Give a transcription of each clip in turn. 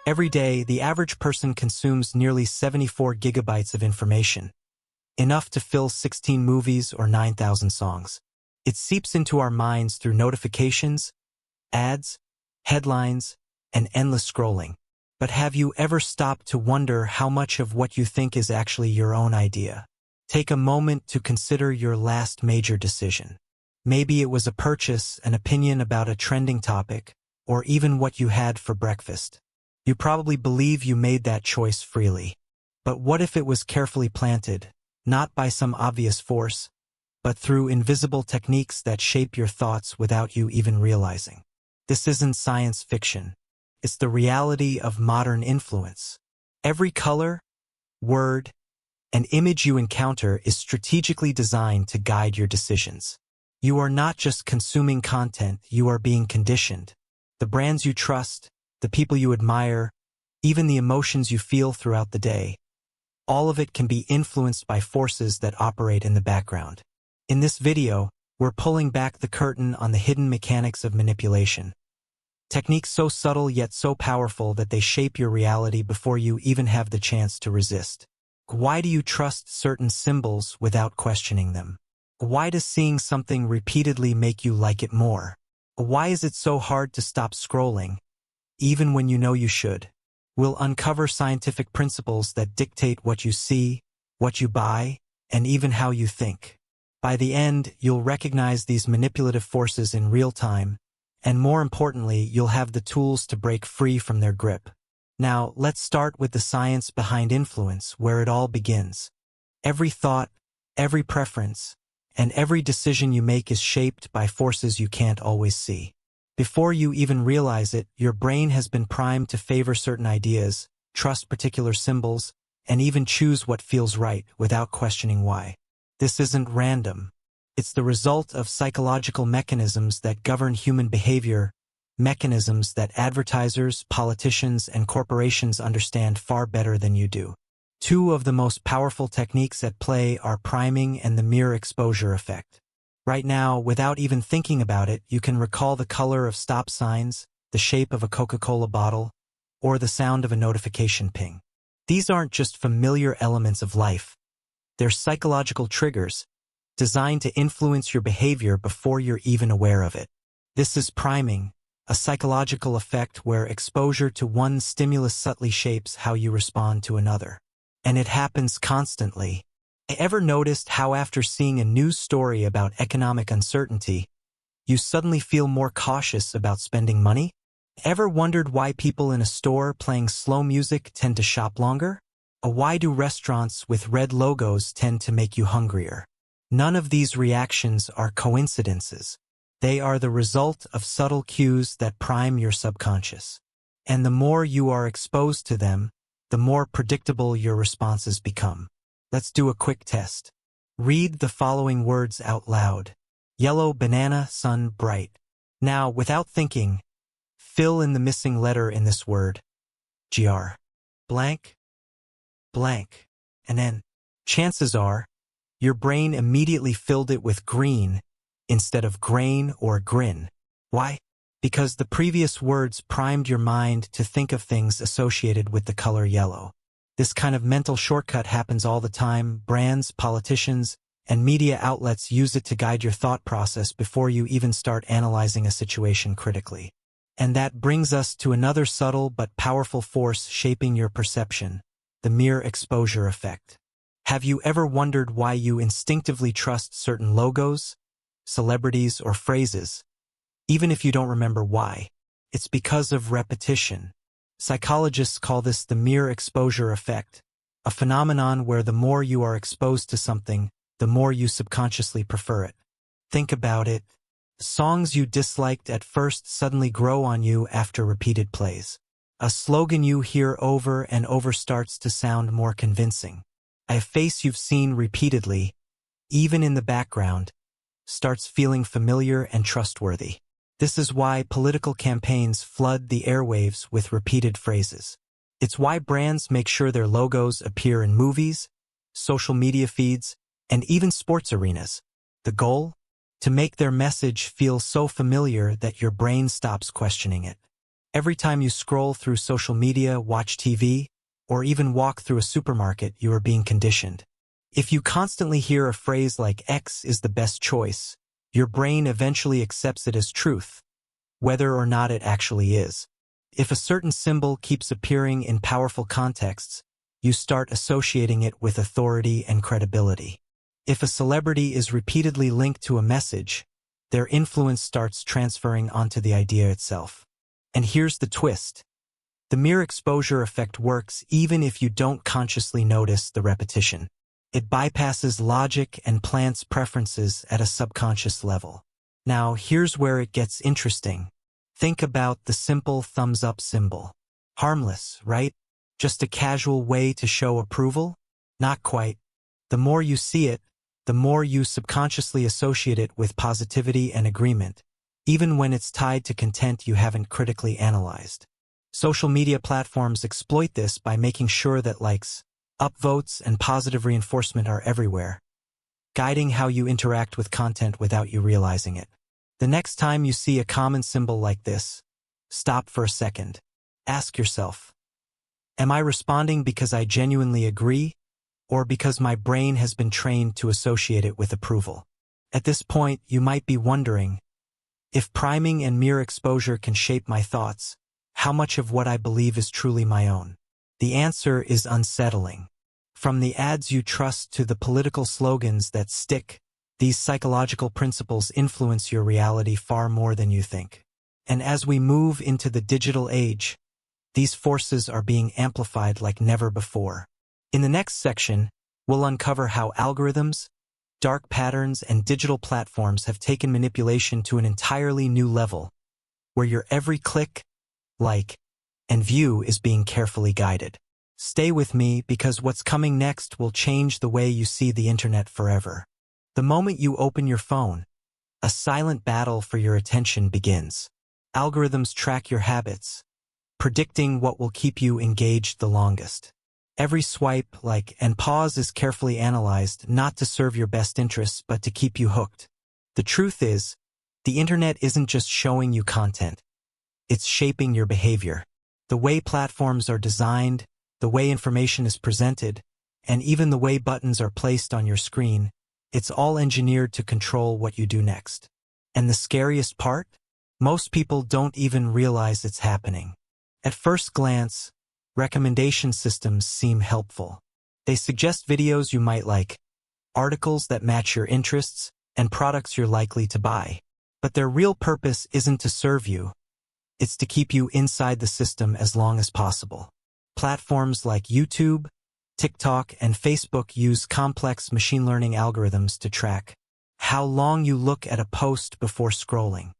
Every day, the average person consumes nearly 74 gigabytes of information, enough to fill 16 movies or 9,000 songs. It seeps into our minds through notifications, ads, headlines, and endless scrolling. But have you ever stopped to wonder how much of what you think is actually your own idea? Take a moment to consider your last major decision. Maybe it was a purchase, an opinion about a trending topic, or even what you had for breakfast. You probably believe you made that choice freely. But what if it was carefully planted, not by some obvious force, but through invisible techniques that shape your thoughts without you even realizing? This isn't science fiction. It's the reality of modern influence. Every color, word, and image you encounter is strategically designed to guide your decisions. You are not just consuming content, you are being conditioned. The brands you trust, the people you admire, even the emotions you feel throughout the day, all of it can be influenced by forces that operate in the background. In this video, we're pulling back the curtain on the hidden mechanics of manipulation. Techniques so subtle yet so powerful that they shape your reality before you even have the chance to resist. Why do you trust certain symbols without questioning them? Why does seeing something repeatedly make you like it more? Why is it so hard to stop scrolling, even when you know you should? We'll uncover scientific principles that dictate what you see, what you buy, and even how you think. By the end, you'll recognize these manipulative forces in real time, and more importantly, you'll have the tools to break free from their grip. Now, let's start with the science behind influence, where it all begins. Every thought, every preference, and every decision you make is shaped by forces you can't always see. Before you even realize it, your brain has been primed to favor certain ideas, trust particular symbols, and even choose what feels right without questioning why. This isn't random. It's the result of psychological mechanisms that govern human behavior, mechanisms that advertisers, politicians, and corporations understand far better than you do. Two of the most powerful techniques at play are priming and the mere exposure effect. Right now, without even thinking about it, you can recall the color of stop signs, the shape of a Coca-Cola bottle, or the sound of a notification ping. These aren't just familiar elements of life. They're psychological triggers, designed to influence your behavior before you're even aware of it. This is priming, a psychological effect where exposure to one stimulus subtly shapes how you respond to another. And it happens constantly. Ever noticed how after seeing a news story about economic uncertainty, you suddenly feel more cautious about spending money? Ever wondered why people in a store playing slow music tend to shop longer? Or why do restaurants with red logos tend to make you hungrier? None of these reactions are coincidences. They are the result of subtle cues that prime your subconscious. And the more you are exposed to them, the more predictable your responses become. Let's do a quick test. Read the following words out loud. Yellow banana, sun, bright. Now, without thinking, fill in the missing letter in this word. GR. Blank, blank. And then, chances are, your brain immediately filled it with green instead of grain or grin. Why? Because the previous words primed your mind to think of things associated with the color yellow. This kind of mental shortcut happens all the time. Brands, politicians, and media outlets use it to guide your thought process before you even start analyzing a situation critically. And that brings us to another subtle but powerful force shaping your perception, the mere exposure effect. Have you ever wondered why you instinctively trust certain logos, celebrities, or phrases, even if you don't remember why? It's because of repetition. Psychologists call this the mere exposure effect, a phenomenon where the more you are exposed to something, the more you subconsciously prefer it. Think about it. Songs you disliked at first suddenly grow on you after repeated plays. A slogan you hear over and over starts to sound more convincing. A face you've seen repeatedly, even in the background, starts feeling familiar and trustworthy. This is why political campaigns flood the airwaves with repeated phrases. It's why brands make sure their logos appear in movies, social media feeds, and even sports arenas. The goal? To make their message feel so familiar that your brain stops questioning it. Every time you scroll through social media, watch TV, or even walk through a supermarket, you are being conditioned. If you constantly hear a phrase like X is the best choice, your brain eventually accepts it as truth, whether or not it actually is. If a certain symbol keeps appearing in powerful contexts, you start associating it with authority and credibility. If a celebrity is repeatedly linked to a message, their influence starts transferring onto the idea itself. And here's the twist. The mere exposure effect works even if you don't consciously notice the repetition. It bypasses logic and plants preferences at a subconscious level. Now, here's where it gets interesting. Think about the simple thumbs-up symbol. Harmless, right? Just a casual way to show approval? Not quite. The more you see it, the more you subconsciously associate it with positivity and agreement, even when it's tied to content you haven't critically analyzed. Social media platforms exploit this by making sure that likes, upvotes, and positive reinforcement are everywhere, guiding how you interact with content without you realizing it. The next time you see a common symbol like this, stop for a second. Ask yourself, am I responding because I genuinely agree, or because my brain has been trained to associate it with approval? At this point, you might be wondering, if priming and mere exposure can shape my thoughts, how much of what I believe is truly my own? The answer is unsettling. From the ads you trust to the political slogans that stick, these psychological principles influence your reality far more than you think. And as we move into the digital age, these forces are being amplified like never before. In the next section, we'll uncover how algorithms, dark patterns, and digital platforms have taken manipulation to an entirely new level, where your every click, like, and view is being carefully guided. Stay with me because what's coming next will change the way you see the internet forever. The moment you open your phone, a silent battle for your attention begins. Algorithms track your habits, predicting what will keep you engaged the longest. Every swipe, like, and pause is carefully analyzed, not to serve your best interests, but to keep you hooked. The truth is, the internet isn't just showing you content. It's shaping your behavior. The way platforms are designed, the way information is presented, and even the way buttons are placed on your screen, it's all engineered to control what you do next. And the scariest part? Most people don't even realize it's happening. At first glance, recommendation systems seem helpful. They suggest videos you might like, articles that match your interests, and products you're likely to buy. But their real purpose isn't to serve you. It's to keep you inside the system as long as possible. Platforms like YouTube, TikTok, and Facebook use complex machine learning algorithms to track how long you look at a post before scrolling,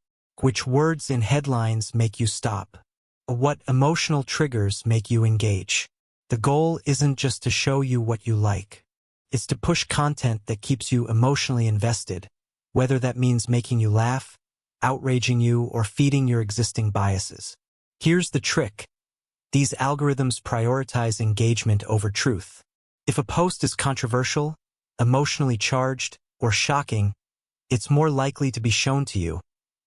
which words in headlines make you stop, what emotional triggers make you engage. The goal isn't just to show you what you like. It's to push content that keeps you emotionally invested, whether that means making you laugh, outraging you, or feeding your existing biases. Here's the trick. These algorithms prioritize engagement over truth. If a post is controversial, emotionally charged, or shocking, it's more likely to be shown to you,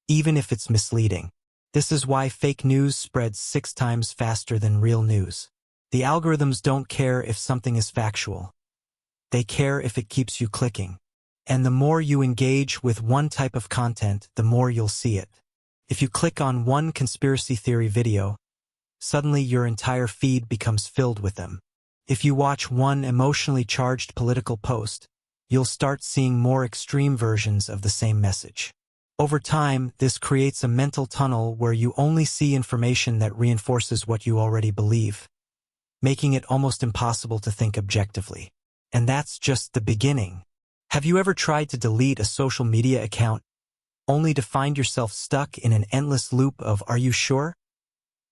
even if it's misleading. This is why fake news spreads 6 times faster than real news. The algorithms don't care if something is factual. They care if it keeps you clicking. And the more you engage with one type of content, the more you'll see it. If you click on one conspiracy theory video, suddenly your entire feed becomes filled with them. If you watch one emotionally charged political post, you'll start seeing more extreme versions of the same message. Over time, this creates a mental tunnel where you only see information that reinforces what you already believe, making it almost impossible to think objectively. And that's just the beginning. Have you ever tried to delete a social media account only to find yourself stuck in an endless loop of "Are you sure?"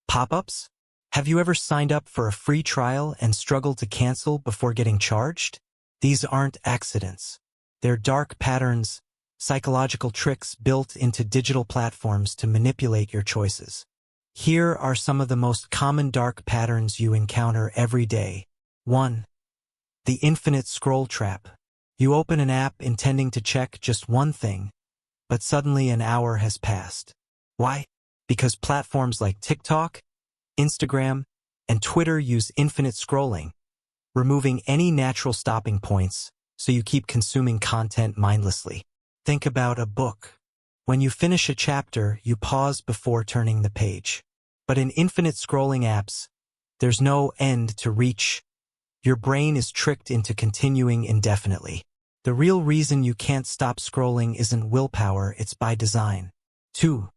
pop-ups? Have you ever signed up for a free trial and struggled to cancel before getting charged? These aren't accidents. They're dark patterns, psychological tricks built into digital platforms to manipulate your choices. Here are some of the most common dark patterns you encounter every day. 1. The infinite scroll trap. You open an app intending to check just one thing, but suddenly an hour has passed. Why? because platforms like TikTok, Instagram, and Twitter use infinite scrolling, removing any natural stopping points so you keep consuming content mindlessly. Think about a book. When you finish a chapter, you pause before turning the page. But in infinite scrolling apps, there's no end to reach. Your brain is tricked into continuing indefinitely. The real reason you can't stop scrolling isn't willpower, it's by design. 2.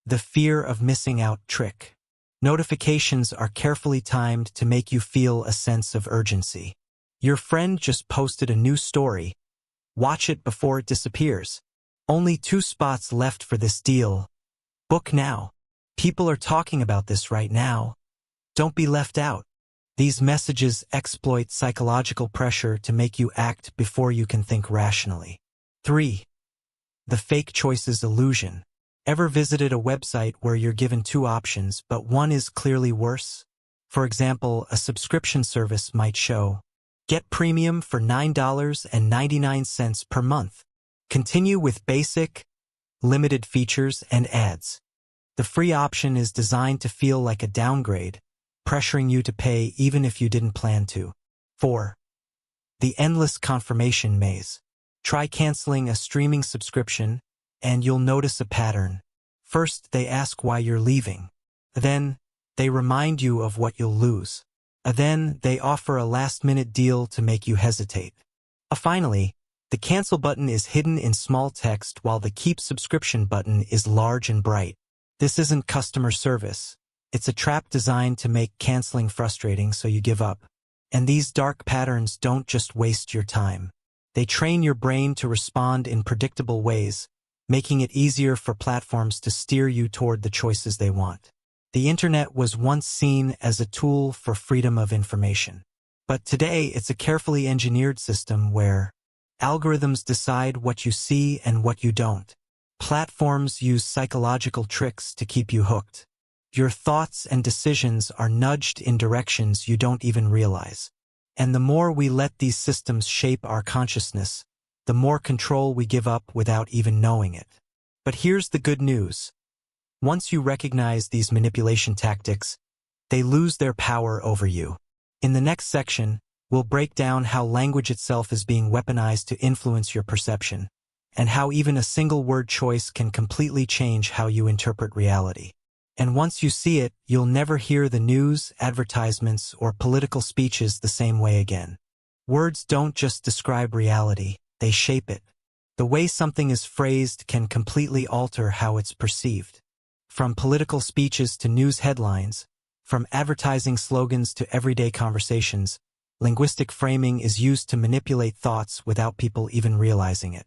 The fear of missing out trick. Notifications are carefully timed to make you feel a sense of urgency. Your friend just posted a new story. Watch it before it disappears. Only 2 spots left for this deal. Book now. People are talking about this right now. Don't be left out. These messages exploit psychological pressure to make you act before you can think rationally. 3. The fake choices illusion. Ever visited a website where you're given 2 options, but one is clearly worse? For example, a subscription service might show, get premium for $9.99 per month. Continue with basic, limited features and ads. The free option is designed to feel like a downgrade, pressuring you to pay even if you didn't plan to. 4. The endless confirmation maze. Try canceling a streaming subscription, and you'll notice a pattern. First, they ask why you're leaving. Then, they remind you of what you'll lose. Then, they offer a last-minute deal to make you hesitate. Finally, the cancel button is hidden in small text while the keep subscription button is large and bright. This isn't customer service. It's a trap designed to make canceling frustrating so you give up. And these dark patterns don't just waste your time. They train your brain to respond in predictable ways, making it easier for platforms to steer you toward the choices they want. The internet was once seen as a tool for freedom of information. But today it's a carefully engineered system where algorithms decide what you see and what you don't. Platforms use psychological tricks to keep you hooked. Your thoughts and decisions are nudged in directions you don't even realize. And the more we let these systems shape our consciousness, the more control we give up without even knowing it. But here's the good news. Once you recognize these manipulation tactics, they lose their power over you. In the next section, we'll break down how language itself is being weaponized to influence your perception, and how even a single word choice can completely change how you interpret reality. And once you see it, you'll never hear the news, advertisements, or political speeches the same way again. Words don't just describe reality, they shape it. The way something is phrased can completely alter how it's perceived. From political speeches to news headlines, from advertising slogans to everyday conversations, linguistic framing is used to manipulate thoughts without people even realizing it.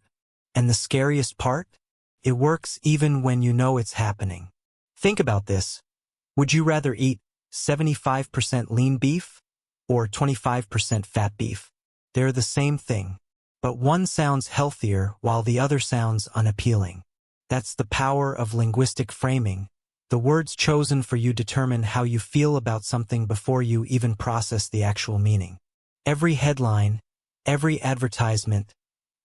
And the scariest part? It works even when you know it's happening. Think about this. Would you rather eat 75% lean beef or 25% fat beef? They're the same thing, but one sounds healthier while the other sounds unappealing. That's the power of linguistic framing. The words chosen for you determine how you feel about something before you even process the actual meaning. Every headline, every advertisement,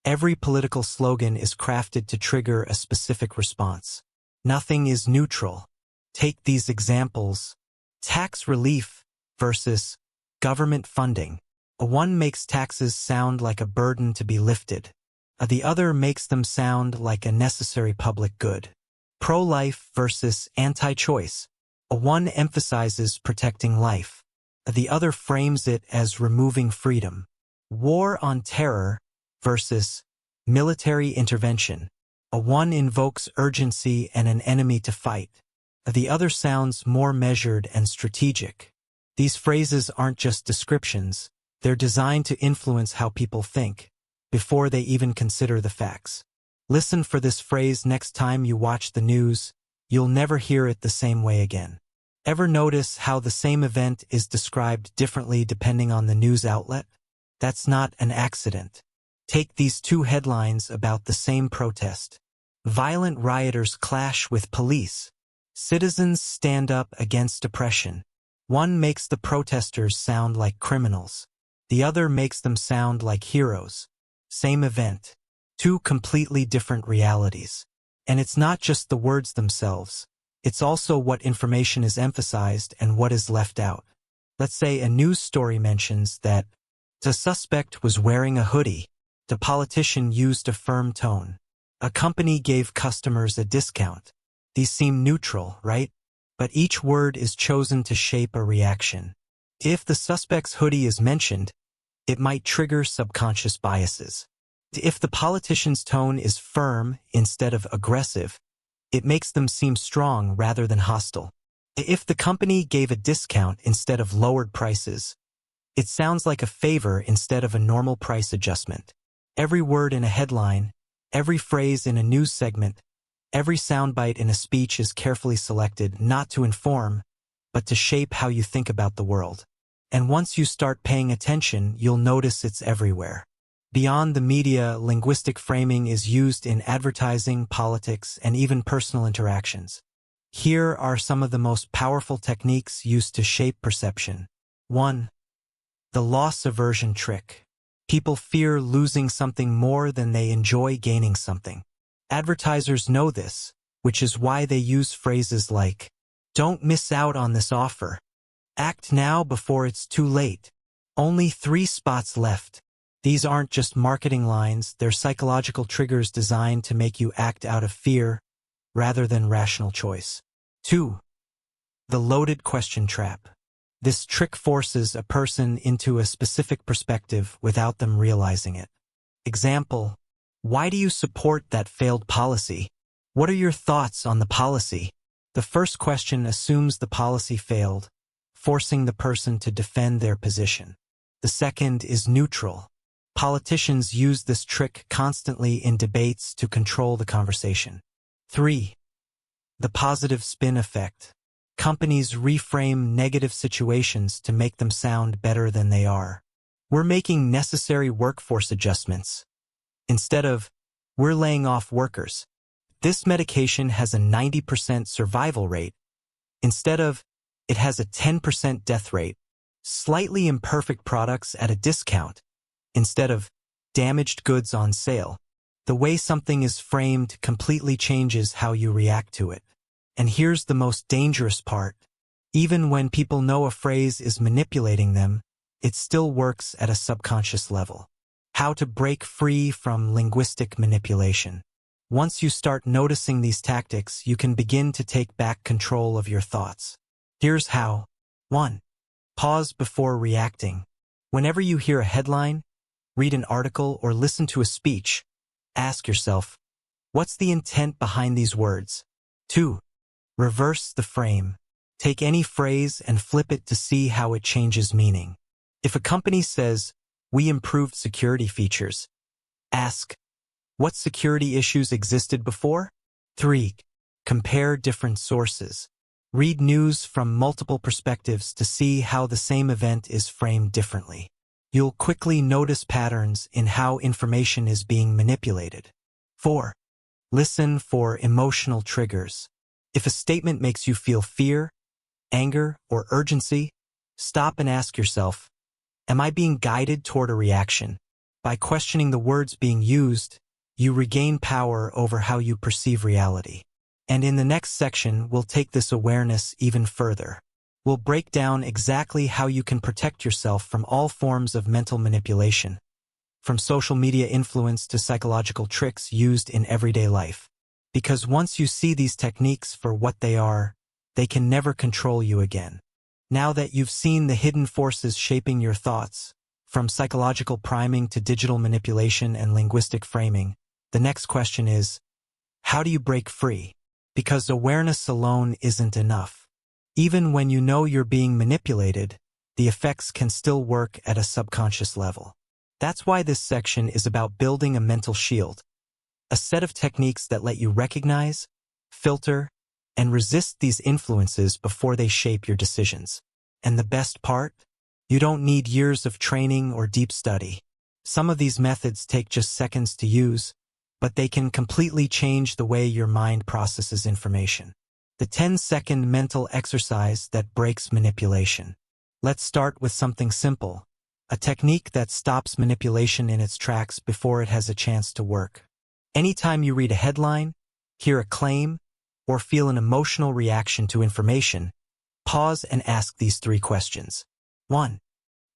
every political slogan is crafted to trigger a specific response. Nothing is neutral. Take these examples. Tax relief versus government funding. One makes taxes sound like a burden to be lifted. The other makes them sound like a necessary public good. Pro-life versus anti-choice. One emphasizes protecting life. The other frames it as removing freedom. War on terror versus military intervention. One invokes urgency and an enemy to fight. The other sounds more measured and strategic. These phrases aren't just descriptions. They're designed to influence how people think, before they even consider the facts. Listen for this phrase next time you watch the news. You'll never hear it the same way again. Ever notice how the same event is described differently depending on the news outlet? That's not an accident. Take these 2 headlines about the same protest. Violent rioters clash with police. Citizens stand up against oppression. One makes the protesters sound like criminals. The other makes them sound like heroes. Same event. 2 completely different realities. And it's not just the words themselves. It's also what information is emphasized and what is left out. Let's say a news story mentions that the suspect was wearing a hoodie. The politician used a firm tone. A company gave customers a discount. These seem neutral, right? But each word is chosen to shape a reaction. If the suspect's hoodie is mentioned, it might trigger subconscious biases. If the politician's tone is firm instead of aggressive, it makes them seem strong rather than hostile. If the company gave a discount instead of lowered prices, it sounds like a favor instead of a normal price adjustment. Every word in a headline, every phrase in a news segment, every soundbite in a speech is carefully selected not to inform, but to shape how you think about the world. And once you start paying attention, you'll notice it's everywhere. Beyond the media, linguistic framing is used in advertising, politics, and even personal interactions. Here are some of the most powerful techniques used to shape perception. 1. The loss aversion trick. People fear losing something more than they enjoy gaining something. Advertisers know this, which is why they use phrases like, "Don't miss out on this offer. Act now before it's too late. Only 3 spots left." These aren't just marketing lines, they're psychological triggers designed to make you act out of fear rather than rational choice. 2. The loaded question trap. This trick forces a person into a specific perspective without them realizing it. Example: why do you support that failed policy? What are your thoughts on the policy? The first question assumes the policy failed, forcing the person to defend their position. The second is neutral. Politicians use this trick constantly in debates to control the conversation. 3. The positive spin effect. Companies reframe negative situations to make them sound better than they are. We're making necessary workforce adjustments. Instead of, we're laying off workers. This medication has a 90% survival rate. Instead of, it has a 10% death rate. Slightly imperfect products at a discount. Instead of, damaged goods on sale. The way something is framed completely changes how you react to it. And here's the most dangerous part. Even when people know a phrase is manipulating them, it still works at a subconscious level. How to break free from linguistic manipulation. Once you start noticing these tactics, you can begin to take back control of your thoughts. Here's how. 1. Pause before reacting. Whenever you hear a headline, read an article, or listen to a speech, ask yourself, what's the intent behind these words? 2. Reverse the frame. Take any phrase and flip it to see how it changes meaning. If a company says, "We improved security features," ask, what security issues existed before? 3. Compare different sources. Read news from multiple perspectives to see how the same event is framed differently. You'll quickly notice patterns in how information is being manipulated. 4. Listen for emotional triggers. If a statement makes you feel fear, anger, or urgency, stop and ask yourself, am I being guided toward a reaction? By questioning the words being used, you regain power over how you perceive reality. And in the next section, we'll take this awareness even further. We'll break down exactly how you can protect yourself from all forms of mental manipulation, from social media influence to psychological tricks used in everyday life. Because once you see these techniques for what they are, they can never control you again. Now that you've seen the hidden forces shaping your thoughts, from psychological priming to digital manipulation and linguistic framing, the next question is, how do you break free? Because awareness alone isn't enough. Even when you know you're being manipulated, the effects can still work at a subconscious level. That's why this section is about building a mental shield, a set of techniques that let you recognize, filter, and resist these influences before they shape your decisions. And the best part? You don't need years of training or deep study. Some of these methods take just seconds to use, but they can completely change the way your mind processes information. The 10-second mental exercise that breaks manipulation. Let's start with something simple, a technique that stops manipulation in its tracks before it has a chance to work. Anytime you read a headline, hear a claim, or feel an emotional reaction to information, pause and ask these 3 questions. 1.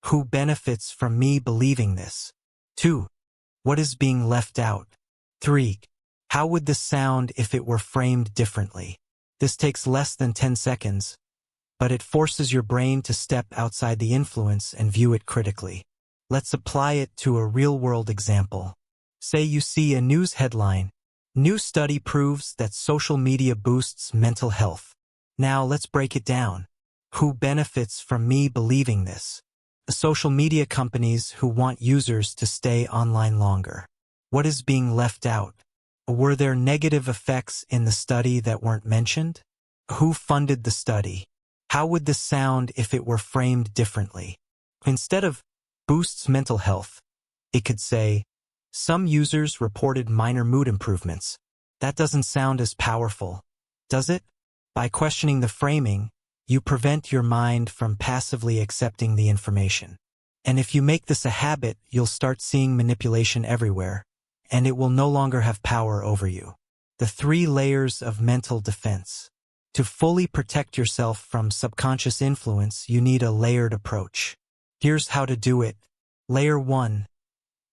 Who benefits from me believing this? 2. What is being left out? 3. How would this sound if it were framed differently? This takes less than 10 seconds, but it forces your brain to step outside the influence and view it critically. Let's apply it to a real-world example. Say you see a news headline, "New study proves that social media boosts mental health." Now let's break it down. Who benefits from me believing this? The social media companies who want users to stay online longer. What is being left out? Were there negative effects in the study that weren't mentioned? Who funded the study? How would this sound if it were framed differently? Instead of boosts mental health, it could say, some users reported minor mood improvements. That doesn't sound as powerful, does it? By questioning the framing, you prevent your mind from passively accepting the information. And if you make this a habit, you'll start seeing manipulation everywhere, and it will no longer have power over you. The 3 layers of mental defense. To fully protect yourself from subconscious influence, you need a layered approach. Here's how to do it. Layer 1.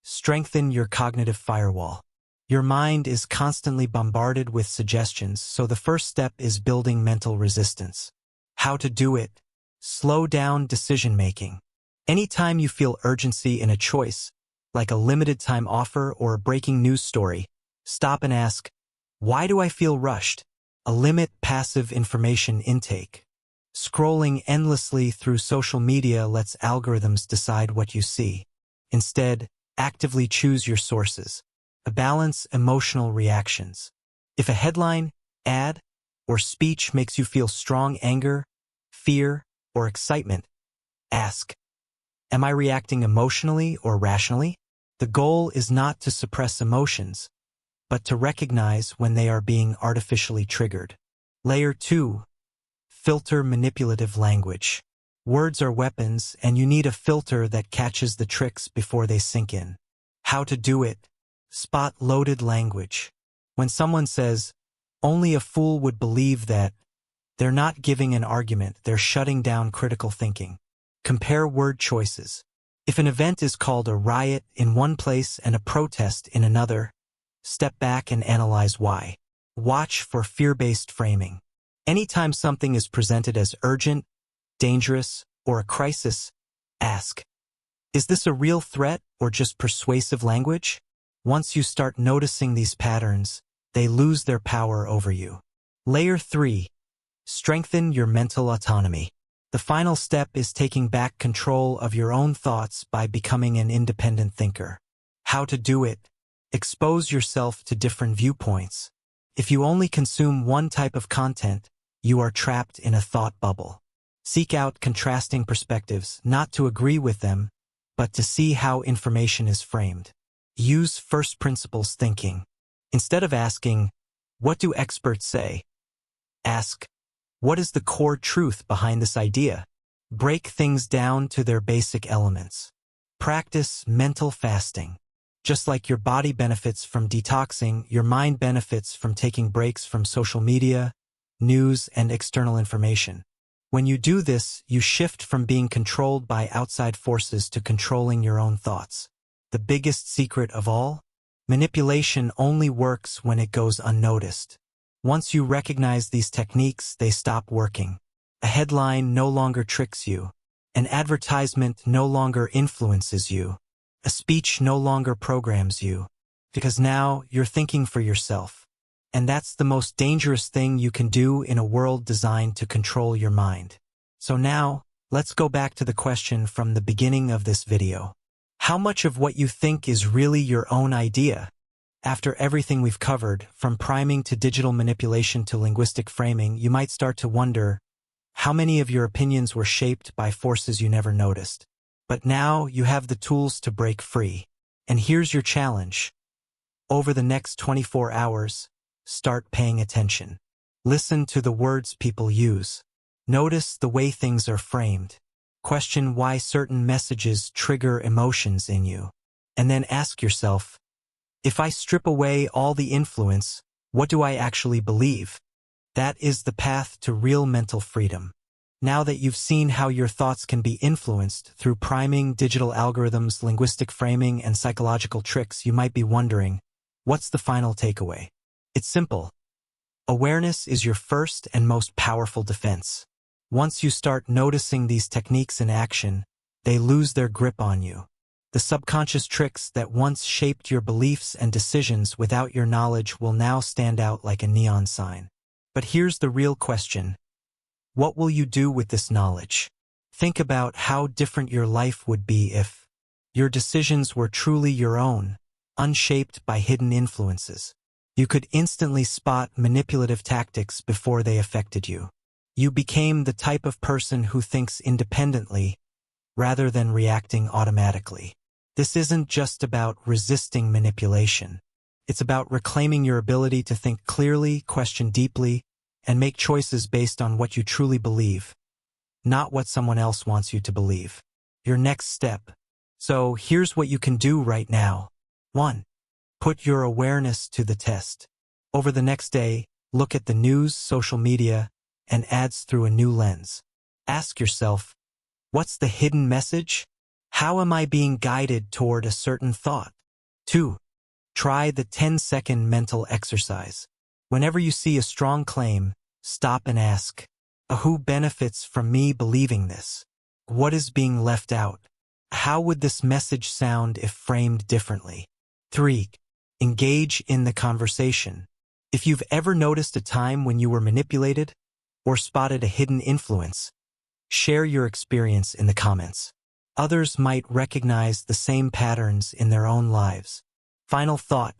Strengthen your cognitive firewall. Your mind is constantly bombarded with suggestions, so the first step is building mental resistance. How to do it. Slow down decision-making. Anytime you feel urgency in a choice, like a limited-time offer or a breaking news story, stop and ask, why do I feel rushed? Limit passive information intake. Scrolling endlessly through social media lets algorithms decide what you see. Instead, actively choose your sources. Balance emotional reactions. If a headline, ad, or speech makes you feel strong anger, fear, or excitement, ask, am I reacting emotionally or rationally? The goal is not to suppress emotions, but to recognize when they are being artificially triggered. Layer 2. Filter manipulative language. Words are weapons, and you need a filter that catches the tricks before they sink in. How to do it. Spot loaded language. When someone says, only a fool would believe that, they're not giving an argument, they're shutting down critical thinking. Compare word choices. If an event is called a riot in one place and a protest in another, step back and analyze why. Watch for fear-based framing. Anytime something is presented as urgent, dangerous, or a crisis, ask, is this a real threat or just persuasive language? Once you start noticing these patterns, they lose their power over you. Layer 3. Strengthen your mental autonomy. The final step is taking back control of your own thoughts by becoming an independent thinker. How to do it. Expose yourself to different viewpoints. If you only consume one type of content, you are trapped in a thought bubble. Seek out contrasting perspectives, not to agree with them, but to see how information is framed. Use first principles thinking. Instead of asking, what do experts say? Ask, what is the core truth behind this idea? Break things down to their basic elements. Practice mental fasting. Just like your body benefits from detoxing, your mind benefits from taking breaks from social media, news, and external information. When you do this, you shift from being controlled by outside forces to controlling your own thoughts. The biggest secret of all? Manipulation only works when it goes unnoticed. Once you recognize these techniques, they stop working. A headline no longer tricks you. An advertisement no longer influences you. A speech no longer programs you. Because now you're thinking for yourself. And that's the most dangerous thing you can do in a world designed to control your mind. So now, let's go back to the question from the beginning of this video. How much of what you think is really your own idea? After everything we've covered, from priming to digital manipulation to linguistic framing, you might start to wonder how many of your opinions were shaped by forces you never noticed. But now you have the tools to break free. And here's your challenge. Over the next 24 hours, start paying attention. Listen to the words people use. Notice the way things are framed. Question why certain messages trigger emotions in you. And then ask yourself, if I strip away all the influence, what do I actually believe? That is the path to real mental freedom. Now that you've seen how your thoughts can be influenced through priming, digital algorithms, linguistic framing, and psychological tricks, you might be wondering, what's the final takeaway? It's simple. Awareness is your first and most powerful defense. Once you start noticing these techniques in action, they lose their grip on you. The subconscious tricks that once shaped your beliefs and decisions without your knowledge will now stand out like a neon sign. But here's the real question. What will you do with this knowledge? Think about how different your life would be if your decisions were truly your own, unshaped by hidden influences. You could instantly spot manipulative tactics before they affected you. You became the type of person who thinks independently rather than reacting automatically. This isn't just about resisting manipulation. It's about reclaiming your ability to think clearly, question deeply, and make choices based on what you truly believe, not what someone else wants you to believe. Your next step. So here's what you can do right now. 1. Put your awareness to the test. Over the next day, look at the news, social media, and ads through a new lens. Ask yourself, what's the hidden message? How am I being guided toward a certain thought? 2. Try the 10-second mental exercise. Whenever you see a strong claim, stop and ask, who benefits from me believing this? What is being left out? How would this message sound if framed differently? 3. Engage in the conversation. If you've ever noticed a time when you were manipulated or spotted a hidden influence, share your experience in the comments. Others might recognize the same patterns in their own lives. Final thought.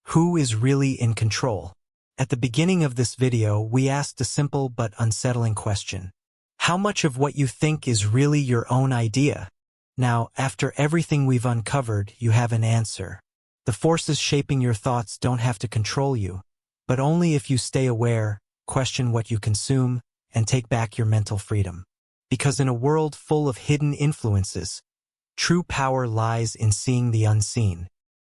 Who is really in control? At the beginning of this video, we asked a simple but unsettling question. How much of what you think is really your own idea? Now, after everything we've uncovered, you have an answer. The forces shaping your thoughts don't have to control you, but only if you stay aware, question what you consume, and take back your mental freedom. Because in a world full of hidden influences, true power lies in seeing the unseen.